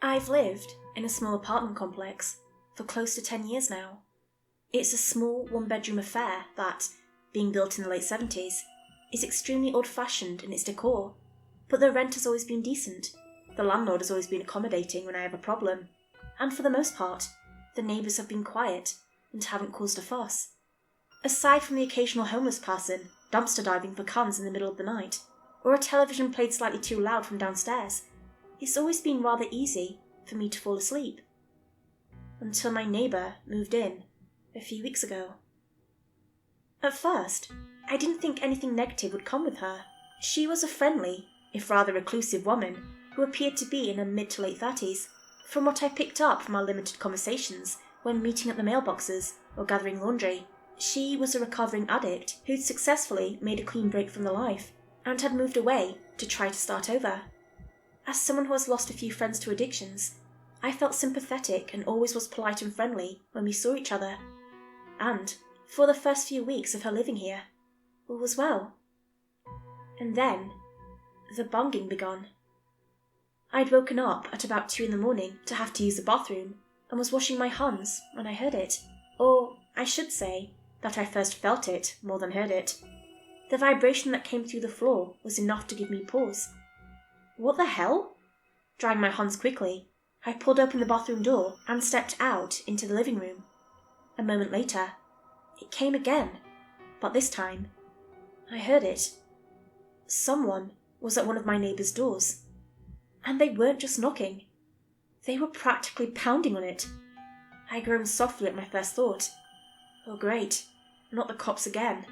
I've lived in a small apartment complex for close to 10 years now. It's a small one-bedroom affair that, being built in the late 70s, is extremely old-fashioned in its decor, but the rent has always been decent. The landlord has always been accommodating when I have a problem, and for the most part, the neighbours have been quiet and haven't caused a fuss. Aside from the occasional homeless person dumpster diving for cans in the middle of the night, or a television played slightly too loud from downstairs, it's always been rather easy for me to fall asleep. Until my neighbour moved in a few weeks ago. At first, I didn't think anything negative would come with her. She was a friendly, if rather reclusive woman who appeared to be in her mid to late 30s, from what I picked up from our limited conversations when meeting at the mailboxes or gathering laundry. She was a recovering addict who'd successfully made a clean break from the life and had moved away to try to start over. As someone who has lost a few friends to addictions, I felt sympathetic and always was polite and friendly when we saw each other. And, for the first few weeks of her living here, all was well. And then, the bunging began. I'd woken up at about 2 a.m. to have to use the bathroom and was washing my hands when I heard it. Or, I should say, that I first felt it more than heard it. The vibration that came through the floor was enough to give me pause. What the hell? Drying my hands quickly, I pulled open the bathroom door and stepped out into the living room. A moment later, it came again, but this time, I heard it. Someone was at one of my neighbour's doors. And they weren't just knocking. They were practically pounding on it. I groaned softly at my first thought. Oh great, not the cops again.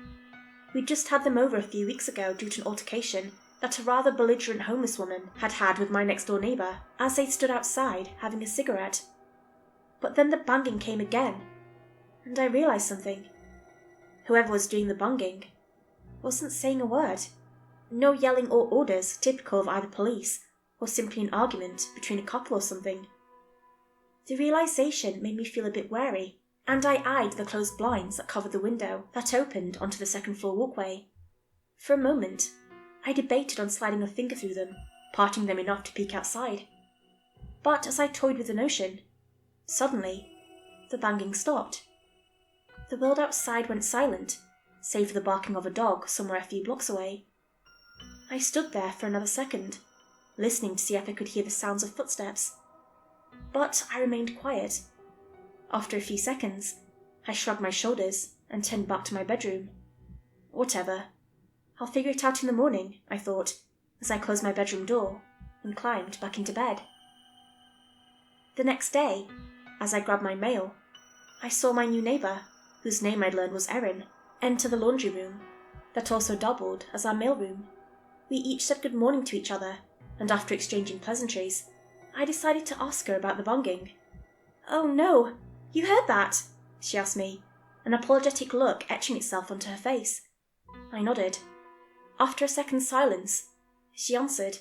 We'd just had them over a few weeks ago due to an altercation that a rather belligerent homeless woman had had with my next door neighbour as they stood outside having a cigarette. But then the banging came again, and I realised something. Whoever was doing the banging wasn't saying a word. No yelling or orders typical of either police or simply an argument between a couple or something. The realisation made me feel a bit wary, and I eyed the closed blinds that covered the window that opened onto the second floor walkway. For a moment, I debated on sliding a finger through them, parting them enough to peek outside. But as I toyed with the notion, suddenly, the banging stopped. The world outside went silent, save for the barking of a dog somewhere a few blocks away. I stood there for another second, listening to see if I could hear the sounds of footsteps. But I remained quiet. After a few seconds, I shrugged my shoulders and turned back to my bedroom. Whatever. I'll figure it out in the morning, I thought, as I closed my bedroom door and climbed back into bed. The next day, as I grabbed my mail, I saw my new neighbour, whose name I'd learned was Erin, enter the laundry room, that also doubled as our mailroom. We each said good morning to each other, and after exchanging pleasantries, I decided to ask her about the bunging. "Oh no, you heard that?" she asked me, an apologetic look etching itself onto her face. I nodded. After a second's silence, she answered,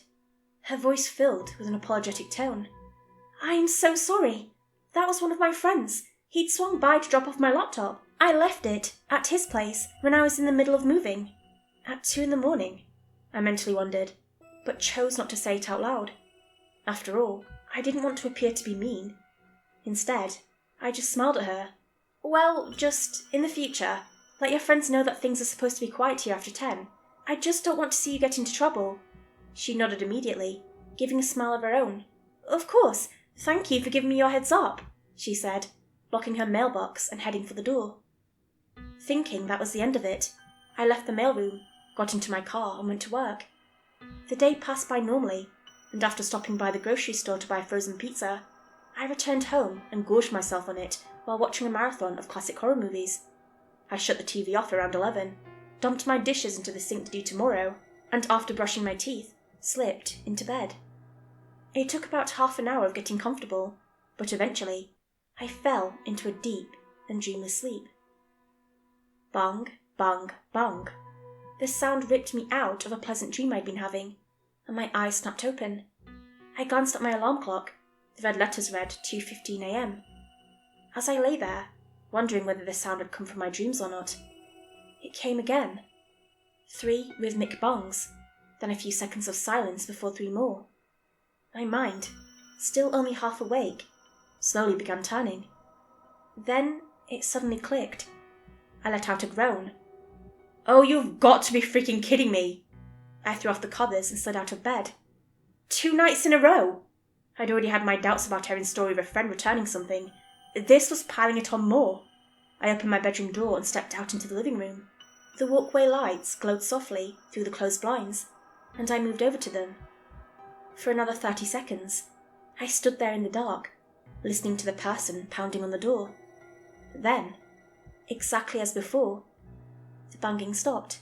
her voice filled with an apologetic tone. "I'm so sorry. That was one of my friends. He'd swung by to drop off my laptop. I left it at his place when I was in the middle of moving." At 2 a.m, I mentally wondered, but chose not to say it out loud. After all, I didn't want to appear to be mean. Instead, I just smiled at her. "Well, just, in the future, let your friends know that things are supposed to be quiet here after 10. I just don't want to see you get into trouble." She nodded immediately, giving a smile of her own. "Of course, thank you for giving me your heads up," she said, locking her mailbox and heading for the door. Thinking that was the end of it, I left the mailroom, got into my car and went to work. The day passed by normally, and after stopping by the grocery store to buy frozen pizza, I returned home and gorged myself on it while watching a marathon of classic horror movies. I shut the TV off around 11, dumped my dishes into the sink to do tomorrow, and after brushing my teeth, slipped into bed. It took about half an hour of getting comfortable, but eventually, I fell into a deep and dreamless sleep. Bang, bang, bang. The sound ripped me out of a pleasant dream I'd been having, and my eyes snapped open. I glanced at my alarm clock. The red letters read 2:15 a.m. As I lay there, wondering whether the sound had come from my dreams or not, it came again. 3 rhythmic bangs, then a few seconds of silence before 3 more. My mind, still only half awake, slowly began turning. Then it suddenly clicked. I let out a groan. "Oh, you've got to be freaking kidding me!" I threw off the covers and slid out of bed. 2 nights in a row! I'd already had my doubts about Erin's story of a friend returning something. This was piling it on more. I opened my bedroom door and stepped out into the living room. The walkway lights glowed softly through the closed blinds, and I moved over to them. For another 30 seconds, I stood there in the dark, listening to the person pounding on the door. Then, exactly as before, the banging stopped.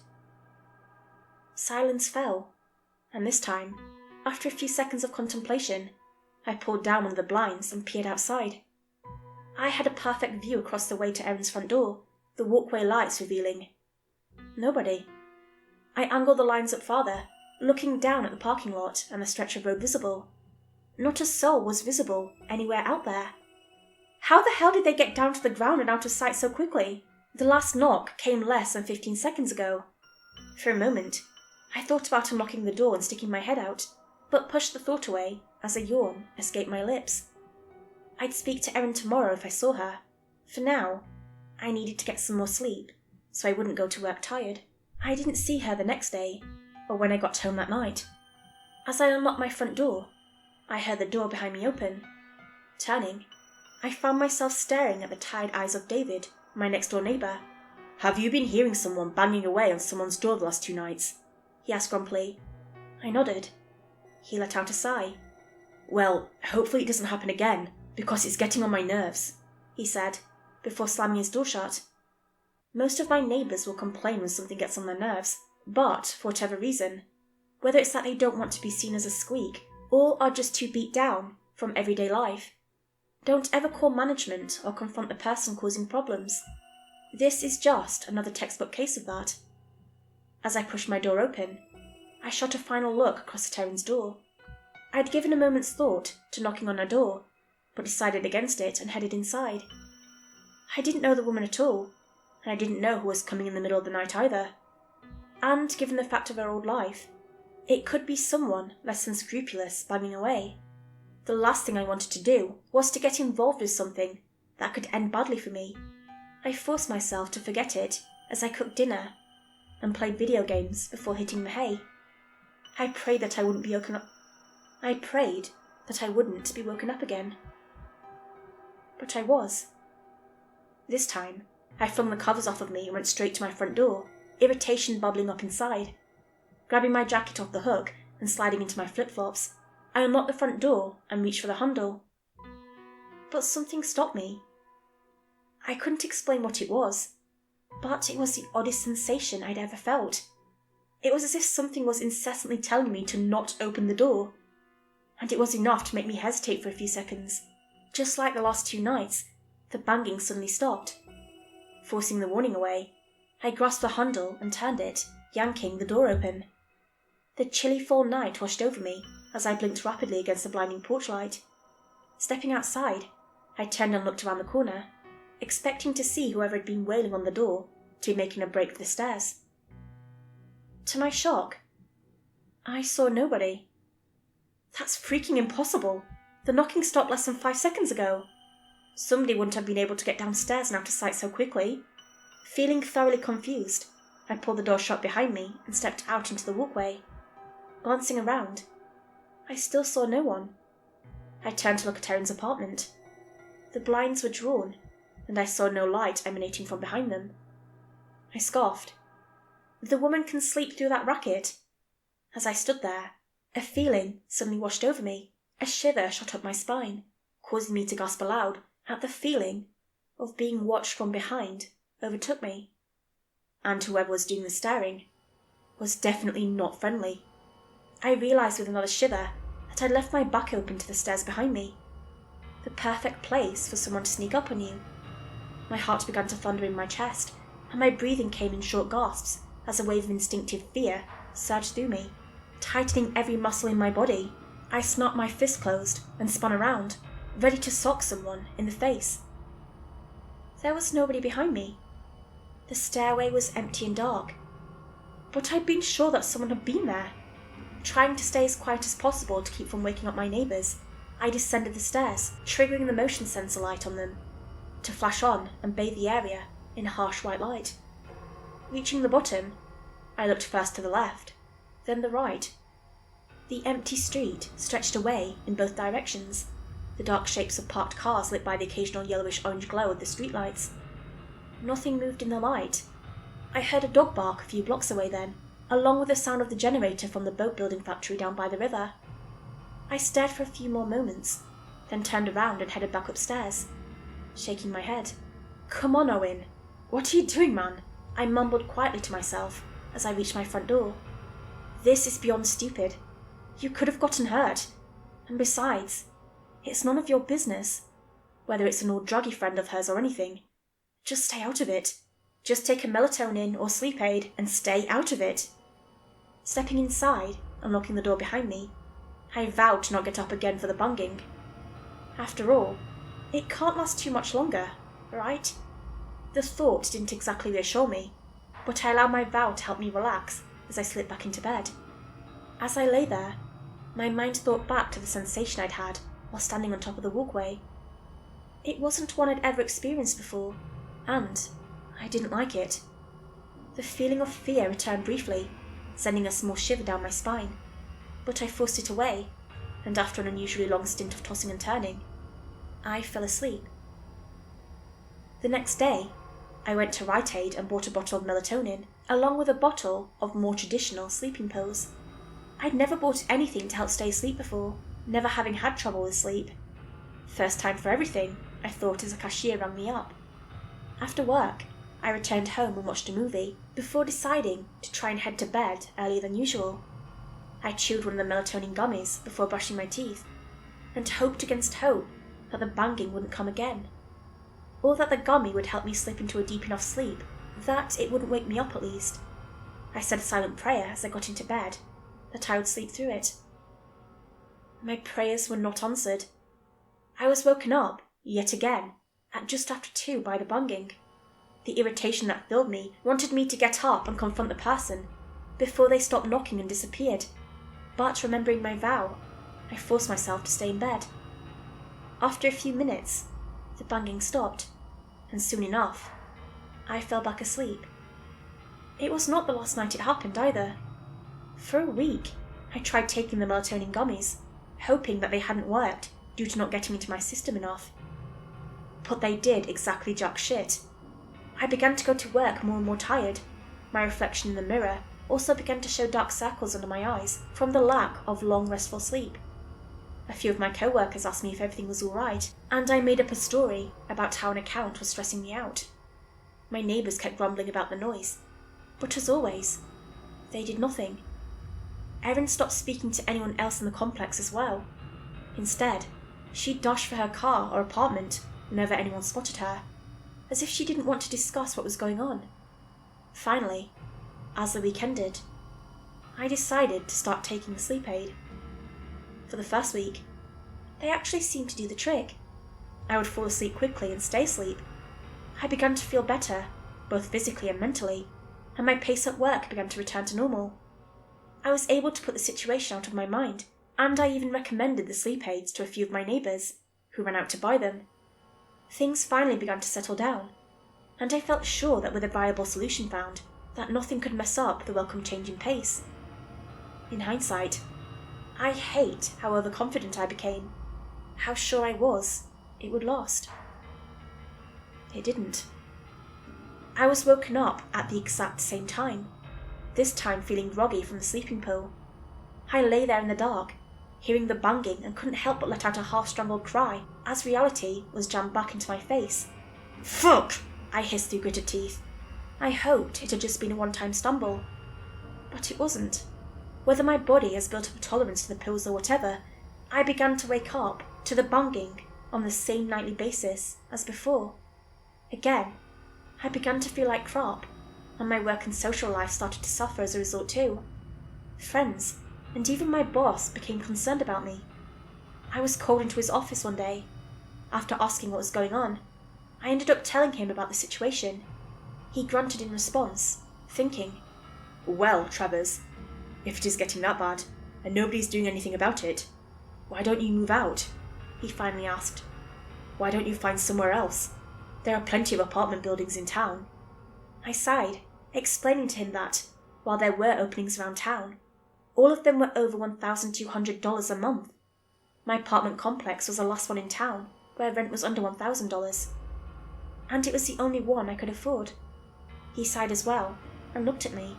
Silence fell, and this time, after a few seconds of contemplation, I pulled down one of the blinds and peered outside. I had a perfect view across the way to Erin's front door, the walkway lights revealing. Nobody. I angled the lines up farther, looking down at the parking lot and the stretch of road visible. Not a soul was visible anywhere out there. How the hell did they get down to the ground and out of sight so quickly? The last knock came less than 15 seconds ago. For a moment, I thought about unlocking the door and sticking my head out, but pushed the thought away as a yawn escaped my lips. I'd speak to Erin tomorrow if I saw her. For now, I needed to get some more sleep, so I wouldn't go to work tired. I didn't see her the next day, or when I got home that night. As I unlocked my front door, I heard the door behind me open. Turning, I found myself staring at the tired eyes of David, my next-door neighbour. "Have you been hearing someone banging away on someone's door the last 2 nights?" he asked grumpily. I nodded. He let out a sigh. "Well, hopefully it doesn't happen again, because it's getting on my nerves," he said, before slamming his door shut. Most of my neighbours will complain when something gets on their nerves, but for whatever reason, whether it's that they don't want to be seen as a squeak, or are just too beat down from everyday life, don't ever call management or confront the person causing problems. This is just another textbook case of that. As I pushed my door open, I shot a final look across at Erin's door. I'd given a moment's thought to knocking on her door, but decided against it and headed inside. I didn't know the woman at all, and I didn't know who was coming in the middle of the night either. And given the fact of her old life, it could be someone less than scrupulous banging away. The last thing I wanted to do was to get involved with something that could end badly for me. I forced myself to forget it as I cooked dinner and played video games before hitting the hay. I prayed that I wouldn't be woken up. I prayed that I wouldn't be woken up again. But I was. This time, I flung the covers off of me and went straight to my front door, irritation bubbling up inside. Grabbing my jacket off the hook and sliding into my flip-flops, I unlocked the front door and reached for the handle. But something stopped me. I couldn't explain what it was, but it was the oddest sensation I'd ever felt. It was as if something was incessantly telling me to not open the door, and it was enough to make me hesitate for a few seconds. Just like the last 2 nights, the banging suddenly stopped. Forcing the warning away, I grasped the handle and turned it, yanking the door open. The chilly fall night washed over me as I blinked rapidly against the blinding porch light. Stepping outside, I turned and looked around the corner, expecting to see whoever had been wailing on the door to be making a break for the stairs. To my shock, I saw nobody. That's freaking impossible. The knocking stopped less than 5 seconds ago. Somebody wouldn't have been able to get downstairs and out of sight so quickly. Feeling thoroughly confused, I pulled the door shut behind me and stepped out into the walkway. Glancing around, I still saw no one. I turned to look at Erin's apartment. The blinds were drawn, and I saw no light emanating from behind them. I scoffed. The woman can sleep through that racket. As I stood there, a feeling suddenly washed over me. A shiver shot up my spine, causing me to gasp aloud at the feeling of being watched from behind overtook me. And whoever was doing the staring was definitely not friendly. I realised with another shiver that I'd left my back open to the stairs behind me. The perfect place for someone to sneak up on you. My heart began to thunder in my chest, and my breathing came in short gasps as a wave of instinctive fear surged through me, tightening every muscle in my body. I snapped my fist closed and spun around, ready to sock someone in the face. There was nobody behind me. The stairway was empty and dark, but I'd been sure that someone had been there. Trying to stay as quiet as possible to keep from waking up my neighbours, I descended the stairs, triggering the motion sensor light on them, to flash on and bathe the area in a harsh white light. Reaching the bottom, I looked first to the left, then the right. The empty street stretched away in both directions, the dark shapes of parked cars lit by the occasional yellowish-orange glow of the streetlights. Nothing moved in the light. I heard a dog bark a few blocks away then, along with the sound of the generator from the boat-building factory down by the river. I stared for a few more moments, then turned around and headed back upstairs, shaking my head. "Come on, Owen. What are you doing, man?" I mumbled quietly to myself as I reached my front door. "This is beyond stupid. You could have gotten hurt. And besides, it's none of your business, whether it's an old druggy friend of hers or anything. Just stay out of it. Just take a melatonin or sleep aid and stay out of it." Stepping inside and locking the door behind me, I vowed to not get up again for the bunging. After all, it can't last too much longer, right? The thought didn't exactly reassure me, but I allowed my vow to help me relax as I slipped back into bed. As I lay there, my mind thought back to the sensation I'd had while standing on top of the walkway. It wasn't one I'd ever experienced before, and I didn't like it. The feeling of fear returned briefly, sending a small shiver down my spine, but I forced it away, and after an unusually long stint of tossing and turning, I fell asleep. The next day, I went to Rite Aid and bought a bottle of melatonin, along with a bottle of more traditional sleeping pills. I'd never bought anything to help stay asleep before, never having had trouble with sleep. First time for everything, I thought as a cashier rang me up. After work, I returned home and watched a movie, before deciding to try and head to bed earlier than usual. I chewed one of the melatonin gummies before brushing my teeth, and hoped against hope that the banging wouldn't come again, or that the gummy would help me slip into a deep enough sleep that it wouldn't wake me up at least. I said a silent prayer as I got into bed, that I would sleep through it. My prayers were not answered. I was woken up, yet again, at just after 2 by the banging. The irritation that filled me wanted me to get up and confront the person before they stopped knocking and disappeared, but remembering my vow, I forced myself to stay in bed. After a few minutes, the banging stopped, and soon enough, I fell back asleep. It was not the last night it happened either. For a week, I tried taking the melatonin gummies, hoping that they hadn't worked due to not getting into my system enough. But they did exactly jack shit. I began to go to work more and more tired. My reflection in the mirror also began to show dark circles under my eyes from the lack of long restful sleep. A few of my co-workers asked me if everything was alright, and I made up a story about how an account was stressing me out. My neighbours kept grumbling about the noise, but as always, they did nothing. Erin stopped speaking to anyone else in the complex as well. Instead, she dashed for her car or apartment whenever anyone spotted her, as if she didn't want to discuss what was going on. Finally, as the week ended, I decided to start taking the sleep aid. For the first week, they actually seemed to do the trick. I would fall asleep quickly and stay asleep. I began to feel better, both physically and mentally, and my pace at work began to return to normal. I was able to put the situation out of my mind, and I even recommended the sleep aids to a few of my neighbours, who ran out to buy them. Things finally began to settle down, and I felt sure that with a viable solution found, that nothing could mess up the welcome change in pace. In hindsight, I hate how overconfident I became, how sure I was it would last. It didn't. I was woken up at the exact same time, this time feeling groggy from the sleeping pill. I lay there in the dark, hearing the banging, and couldn't help but let out a half-strangled cry as reality was jammed back into my face. "Fuck!" I hissed through gritted teeth. I hoped it had just been a one-time stumble, but it wasn't. Whether my body has built up a tolerance to the pills or whatever, I began to wake up to the banging on the same nightly basis as before. Again, I began to feel like crap, and my work and social life started to suffer as a result too. Friends, and even my boss, became concerned about me. I was called into his office one day. After asking what was going on, I ended up telling him about the situation. He grunted in response, thinking, "Well, Travers, if it is getting that bad, and nobody's doing anything about it, why don't you move out? he finally asked. "Why don't you find somewhere else? There are plenty of apartment buildings in town." I sighed, explaining to him that, while there were openings around town, all of them were over $1,200 a month. My apartment complex was the last one in town, where rent was under $1,000. And it was the only one I could afford. He sighed as well, and looked at me.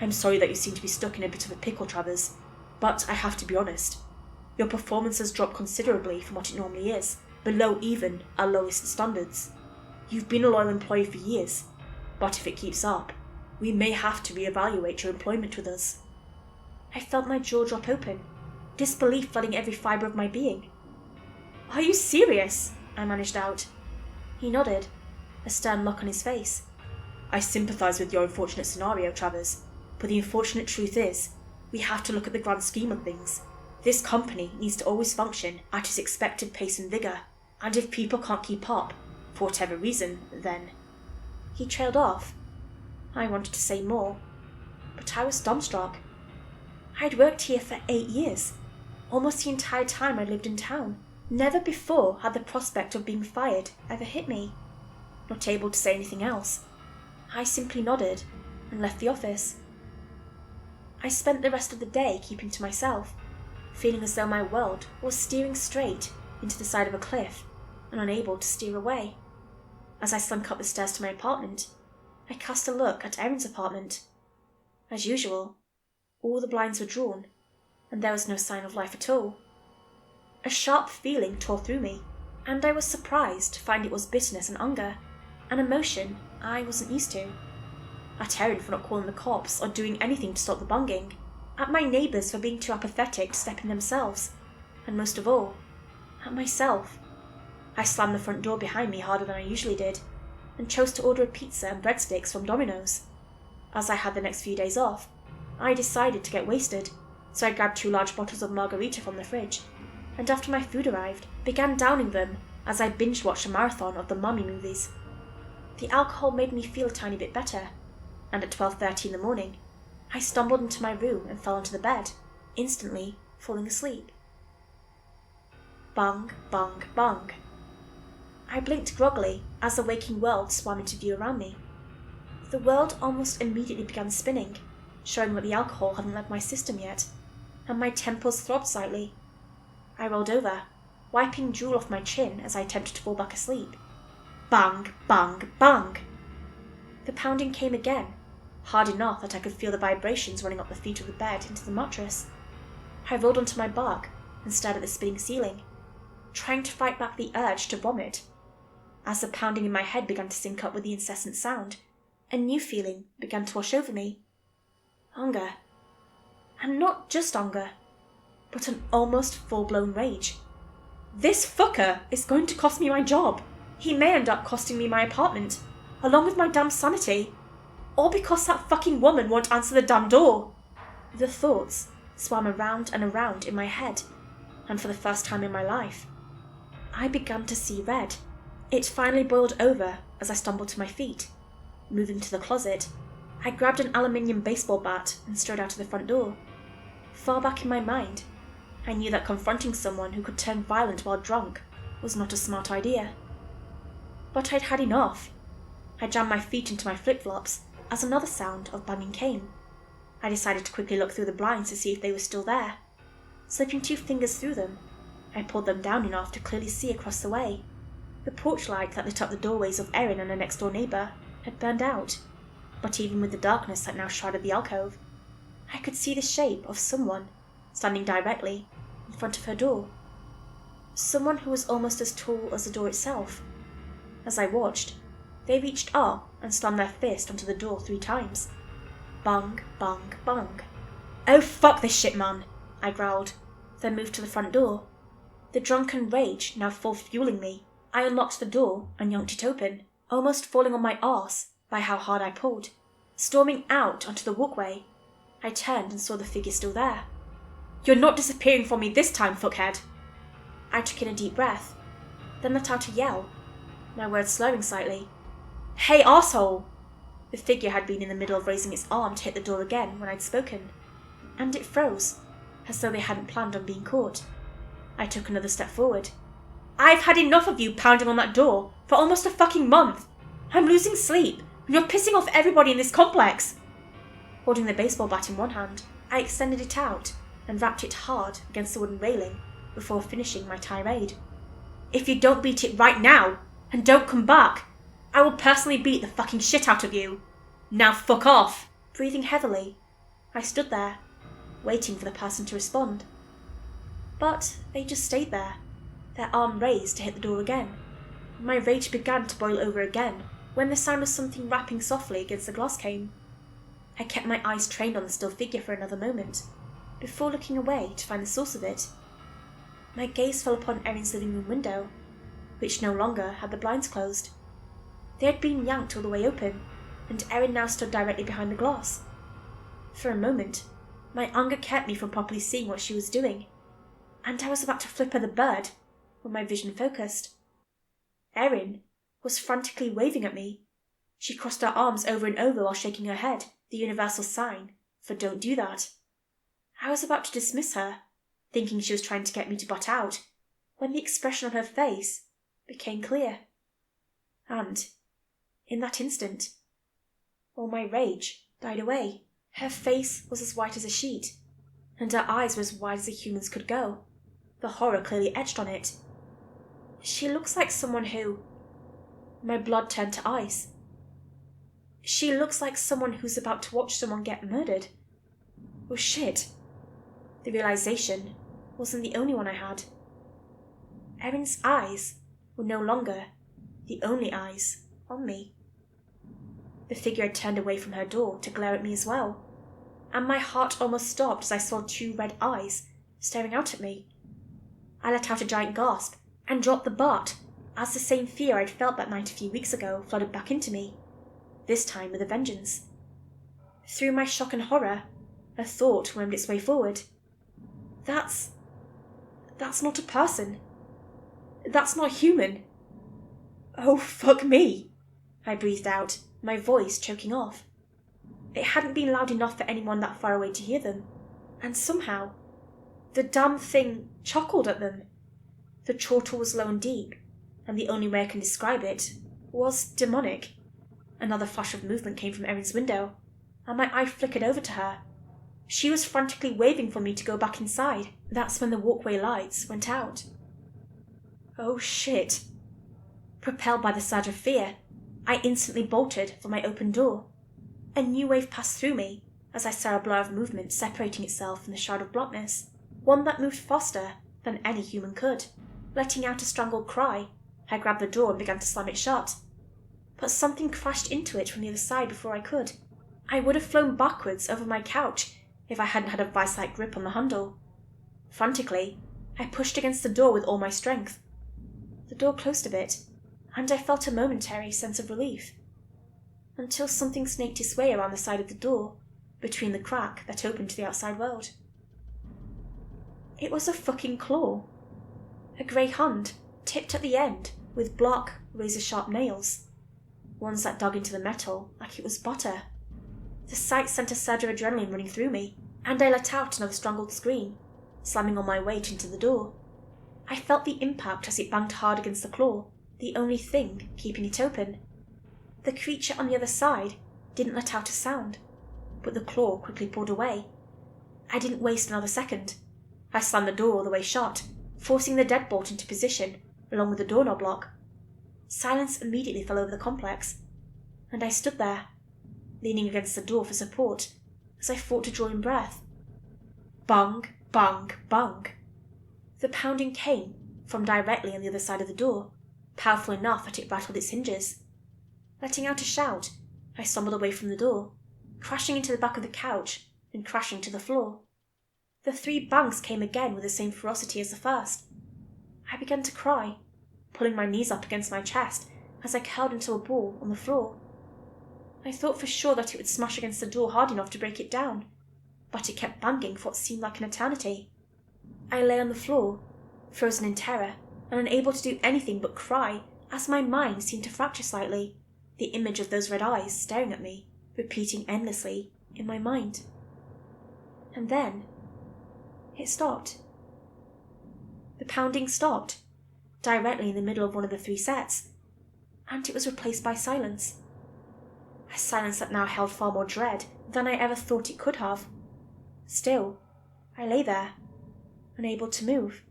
"I'm sorry that you seem to be stuck in a bit of a pickle, Travers, but I have to be honest. Your performance has dropped considerably from what it normally is, below even our lowest standards. You've been a loyal employee for years, but if it keeps up, we may have to reevaluate your employment with us." I felt my jaw drop open, disbelief flooding every fibre of my being. "Are you serious?" I managed out. He nodded, a stern look on his face. "I sympathise with your unfortunate scenario, Travers, but the unfortunate truth is, we have to look at the grand scheme of things. This company needs to always function at its expected pace and vigour, and if people can't keep up, for whatever reason, then—" He trailed off. I wanted to say more, but I was dumbstruck. I'd worked here for 8 years, almost the entire time I lived in town. Never before had the prospect of being fired ever hit me. Not able to say anything else, I simply nodded and left the office. I spent the rest of the day keeping to myself, feeling as though my world was steering straight into the side of a cliff and unable to steer away. As I slunk up the stairs to my apartment, I cast a look at Erin's apartment. As usual, all the blinds were drawn, and there was no sign of life at all. A sharp feeling tore through me, and I was surprised to find it was bitterness and anger, an emotion I wasn't used to. At Erin for not calling the cops or doing anything to stop the bunging, at my neighbours for being too apathetic to step in themselves, and most of all, at myself. I slammed the front door behind me harder than I usually did, and chose to order a pizza and breadsticks from Domino's. As I had the next few days off, I decided to get wasted, so I grabbed 2 large bottles of margarita from the fridge, and after my food arrived, began downing them as I binge-watched a marathon of the Mummy movies. The alcohol made me feel a tiny bit better, and at 12:30 in the morning, I stumbled into my room and fell onto the bed, instantly falling asleep. Bang, bang, bang. I blinked groggily as the waking world swam into view around me. The world almost immediately began spinning, showing that the alcohol hadn't left my system yet, and my temples throbbed slightly. I rolled over, wiping drool off my chin as I attempted to fall back asleep. Bang, bang, bang! The pounding came again, hard enough that I could feel the vibrations running up the feet of the bed into the mattress. I rolled onto my back and stared at the spinning ceiling, trying to fight back the urge to vomit. As the pounding in my head began to sync up with the incessant sound, a new feeling began to wash over me. Hunger. And not just hunger, but an almost full-blown rage. This fucker is going to cost me my job. He may end up costing me my apartment, along with my damn sanity. All because that fucking woman won't answer the damn door. The thoughts swam around and around in my head, and for the first time in my life, I began to see red. It finally boiled over as I stumbled to my feet. Moving to the closet, I grabbed an aluminium baseball bat and strode out of the front door. Far back in my mind, I knew that confronting someone who could turn violent while drunk was not a smart idea. But I'd had enough. I jammed my feet into my flip-flops as another sound of banging came. I decided to quickly look through the blinds to see if they were still there. Slipping 2 fingers through them, I pulled them down enough to clearly see across the way. The porch light that lit up the doorways of Erin and her next-door neighbour had burned out, but even with the darkness that now shrouded the alcove, I could see the shape of someone standing directly in front of her door. Someone who was almost as tall as the door itself. As I watched, they reached up and slammed their fist onto the door 3 times. Bang, bang, bang. "Oh, fuck this shit, man," I growled, then moved to the front door. The drunken rage now full fueling me, I unlocked the door and yanked it open, almost falling on my arse by how hard I pulled. Storming out onto the walkway, I turned and saw the figure still there. "You're not disappearing from me this time, fuckhead." I took in a deep breath, then let out a yell, my words slurring slightly. "Hey, arsehole!" The figure had been in the middle of raising its arm to hit the door again when I'd spoken, and it froze, as though they hadn't planned on being caught. I took another step forward. I've had enough of you pounding on that door for almost a fucking month. I'm losing sleep, and you're pissing off everybody in this complex. Holding the baseball bat in one hand, I extended it out and rapped it hard against the wooden railing before finishing my tirade. If you don't beat it right now, and don't come back, I will personally beat the fucking shit out of you. Now fuck off. Breathing heavily, I stood there, waiting for the person to respond. But they just stayed there, their arm raised to hit the door again. My rage began to boil over again when the sound of something rapping softly against the glass came. I kept my eyes trained on the still figure for another moment, before looking away to find the source of it. My gaze fell upon Erin's living room window, which no longer had the blinds closed. They had been yanked all the way open, and Erin now stood directly behind the glass. For a moment, my anger kept me from properly seeing what she was doing, and I was about to flip her the bird when my vision focused. Erin was frantically waving at me. She crossed her arms over and over while shaking her head, the universal sign for don't do that. I was about to dismiss her, thinking she was trying to get me to butt out, when the expression on her face became clear. And, in that instant, all my rage died away. Her face was as white as a sheet, and her eyes were as wide as a human's could go, the horror clearly etched on it. She looks like someone who... My blood turned to ice. She looks like someone who's about to watch someone get murdered. Oh shit. The realization wasn't the only one I had. Erin's eyes were no longer the only eyes on me. The figure had turned away from her door to glare at me as well, and my heart almost stopped as I saw two red eyes staring out at me. I let out a giant gasp and dropped the bat as the same fear I'd felt that night a few weeks ago flooded back into me, this time with a vengeance. Through my shock and horror, a thought wormed its way forward. That's not a person. That's not human. Oh, fuck me, I breathed out, my voice choking off. It hadn't been loud enough for anyone that far away to hear them, and somehow, the damn thing chuckled at them. The chortle was low and deep, and the only way I can describe it was demonic. Another flash of movement came from Erin's window, and my eye flickered over to her. She was frantically waving for me to go back inside. That's when the walkway lights went out. Oh shit. Propelled by the surge of fear, I instantly bolted for my open door. A new wave passed through me as I saw a blur of movement separating itself from the shroud of blackness, one that moved faster than any human could. Letting out a strangled cry, I grabbed the door and began to slam it shut. But something crashed into it from the other side before I could. I would have flown backwards over my couch if I hadn't had a vice-like grip on the handle. Frantically, I pushed against the door with all my strength. The door closed a bit, and I felt a momentary sense of relief, until something snaked its way around the side of the door, between the crack that opened to the outside world. It was a fucking claw. A grey hand, tipped at the end, with black, razor-sharp nails. Ones that dug into the metal like it was butter. The sight sent a surge of adrenaline running through me, and I let out another strangled scream, slamming all my weight into the door. I felt the impact as it banged hard against the claw, the only thing keeping it open. The creature on the other side didn't let out a sound, but the claw quickly pulled away. I didn't waste another second. I slammed the door all the way shut, forcing the deadbolt into position, along with the doorknob lock. Silence immediately fell over the complex, and I stood there, leaning against the door for support, as I fought to draw in breath. Bang, bang, bang. The pounding came from directly on the other side of the door, powerful enough that it rattled its hinges. Letting out a shout, I stumbled away from the door, crashing into the back of the couch and crashing to the floor. The three bangs came again with the same ferocity as the first. I began to cry, pulling my knees up against my chest as I curled into a ball on the floor. I thought for sure that it would smash against the door hard enough to break it down, but it kept banging for what seemed like an eternity. I lay on the floor, frozen in terror, and unable to do anything but cry as my mind seemed to fracture slightly, the image of those red eyes staring at me, repeating endlessly in my mind. And then it stopped. The pounding stopped, directly in the middle of one of the 3 sets, and it was replaced by silence. A silence that now held far more dread than I ever thought it could have. Still, I lay there, unable to move.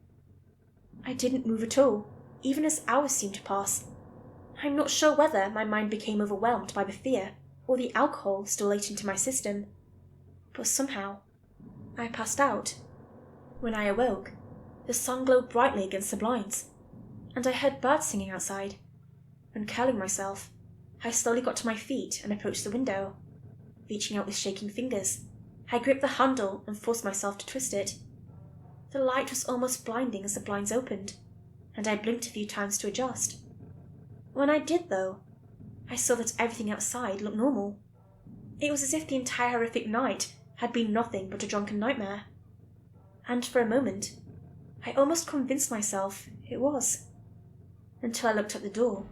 I didn't move at all, even as hours seemed to pass. I'm not sure whether my mind became overwhelmed by the fear or the alcohol still latent in my system, but somehow I passed out. When I awoke, the sun glowed brightly against the blinds, and I heard birds singing outside. Uncurling myself, I slowly got to my feet and approached the window. Reaching out with shaking fingers, I gripped the handle and forced myself to twist it. The light was almost blinding as the blinds opened, and I blinked a few times to adjust. When I did, though, I saw that everything outside looked normal. It was as if the entire horrific night had been nothing but a drunken nightmare. And for a moment, I almost convinced myself it was, until I looked at the door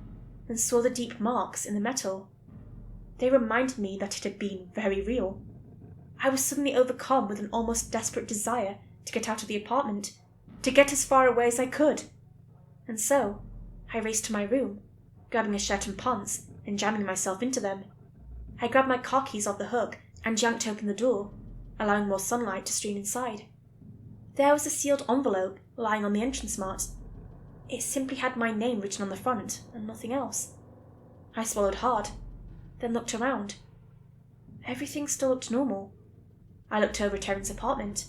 and saw the deep marks in the metal. They reminded me that it had been very real. I was suddenly overcome with an almost desperate desire to get out of the apartment, to get as far away as I could. And so, I raced to my room, grabbing a shirt and pants and jamming myself into them. I grabbed my car keys off the hook and yanked open the door, allowing more sunlight to stream inside. There was a sealed envelope lying on the entrance mat. It simply had my name written on the front and nothing else. I swallowed hard, then looked around. Everything still looked normal. I looked over at Erin's apartment.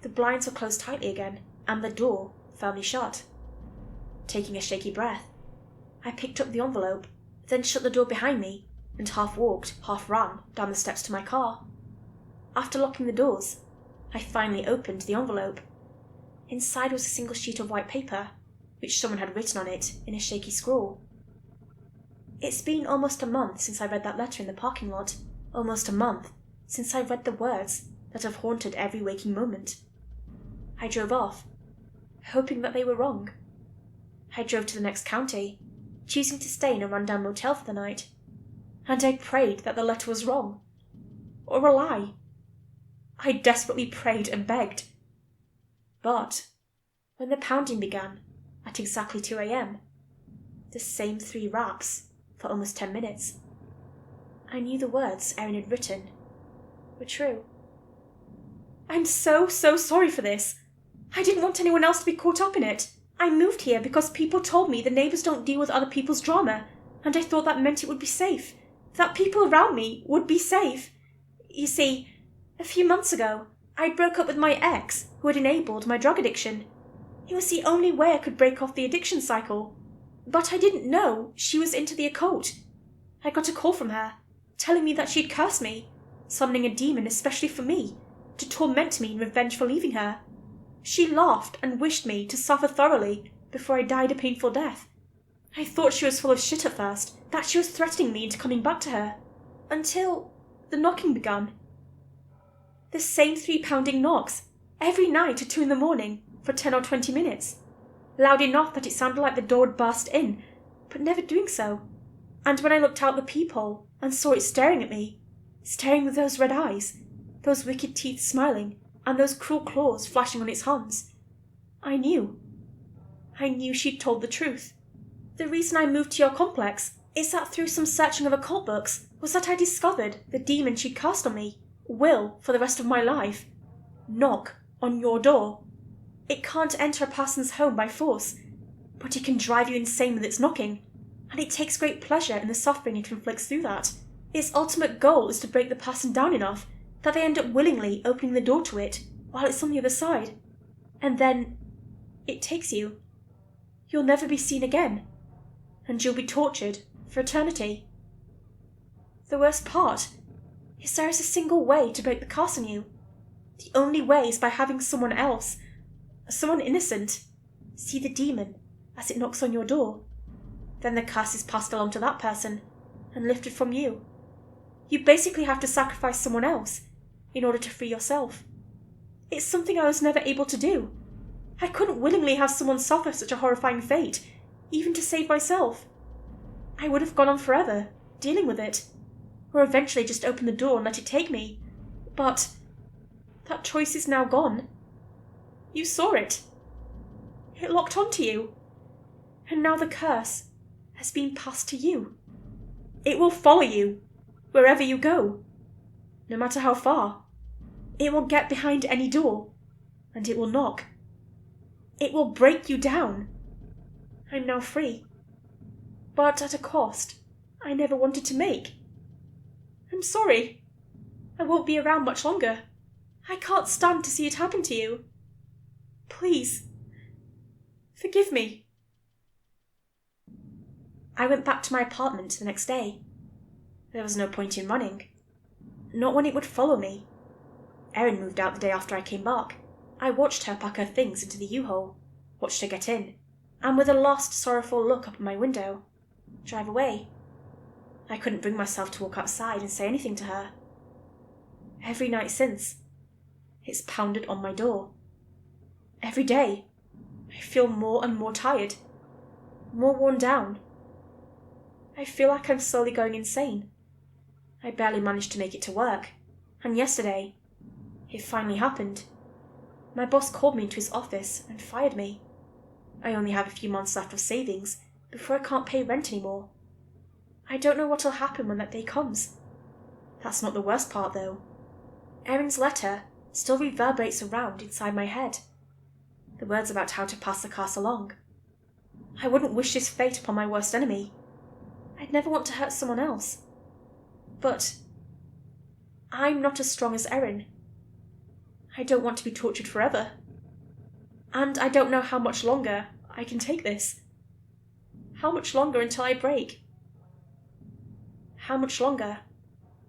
The blinds were closed tightly again, and the door firmly shut. Taking a shaky breath, I picked up the envelope, then shut the door behind me, and half walked, half ran down the steps to my car. After locking the doors, I finally opened the envelope. Inside was a single sheet of white paper, which someone had written on it in a shaky scrawl. It's been almost a month since I read that letter in the parking lot. Almost a month since I read the words that have haunted every waking moment. I drove off, hoping that they were wrong. I drove to the next county, choosing to stay in a rundown motel for the night. And I prayed that the letter was wrong, or a lie. I desperately prayed and begged. But when the pounding began at exactly 2 a.m, the same 3 raps for almost 10 minutes, I knew the words Erin had written were true. I'm so sorry for this. I didn't want anyone else to be caught up in it. I moved here because people told me the neighbours don't deal with other people's drama, and I thought that meant it would be safe, that people around me would be safe. You see, a few months ago, I broke up with my ex who had enabled my drug addiction. It was the only way I could break off the addiction cycle. But I didn't know she was into the occult. I got a call from her, telling me that she'd cursed me, summoning a demon especially for me, to torment me in revenge for leaving her. She laughed and wished me to suffer thoroughly before I died a painful death. I thought she was full of shit at first, that she was threatening me into coming back to her, until the knocking began. The same 3 pounding knocks, every night at 2 a.m. for 10 or 20 minutes. Loud enough that it sounded like the door had burst in, but never doing so. And when I looked out the peephole and saw it staring at me, staring with those red eyes, those wicked teeth smiling, and those cruel claws flashing on its horns, I knew she'd told the truth. The reason I moved to your complex is that through some searching of occult books was that I discovered the demon she'd cast on me will, for the rest of my life, knock on your door. It can't enter a person's home by force, but it can drive you insane with its knocking, and it takes great pleasure in the suffering it inflicts through that. Its ultimate goal is to break the person down enough that they end up willingly opening the door to it while it's on the other side. And then it takes you. You'll never be seen again, and you'll be tortured for eternity. The worst part is there is a single way to break the curse on you. The only way is by having someone else, someone innocent, see the demon as it knocks on your door. Then the curse is passed along to that person and lifted from you. You basically have to sacrifice someone else in order to free yourself. It's something I was never able to do. I couldn't willingly have someone suffer such a horrifying fate, even to save myself. I would have gone on forever, dealing with it, or eventually just open the door and let it take me. But that choice is now gone. You saw it. It locked onto you. And now the curse has been passed to you. It will follow you wherever you go, no matter how far. It will get behind any door, and it will knock. It will break you down. I'm now free, but at a cost I never wanted to make. I'm sorry. I won't be around much longer. I can't stand to see it happen to you. Please, forgive me. I went back to my apartment the next day. There was no point in running. Not when it would follow me. Erin moved out the day after I came back. I watched her pack her things into the U-Haul, watched her get in, and with a lost, sorrowful look up at my window, drive away. I couldn't bring myself to walk outside and say anything to her. Every night since, it's pounded on my door. Every day, I feel more and more tired, more worn down. I feel like I'm slowly going insane. I barely managed to make it to work, and yesterday, it finally happened. My boss called me into his office and fired me. I only have a few months left of savings before I can't pay rent anymore. I don't know what'll happen when that day comes. That's not the worst part, though. Erin's letter still reverberates around inside my head. The words about how to pass the curse along. I wouldn't wish this fate upon my worst enemy. I'd never want to hurt someone else. But I'm not as strong as Erin. I don't want to be tortured forever. And I don't know how much longer I can take this. How much longer until I break? How much longer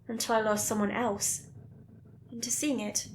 until I lure someone else into seeing it?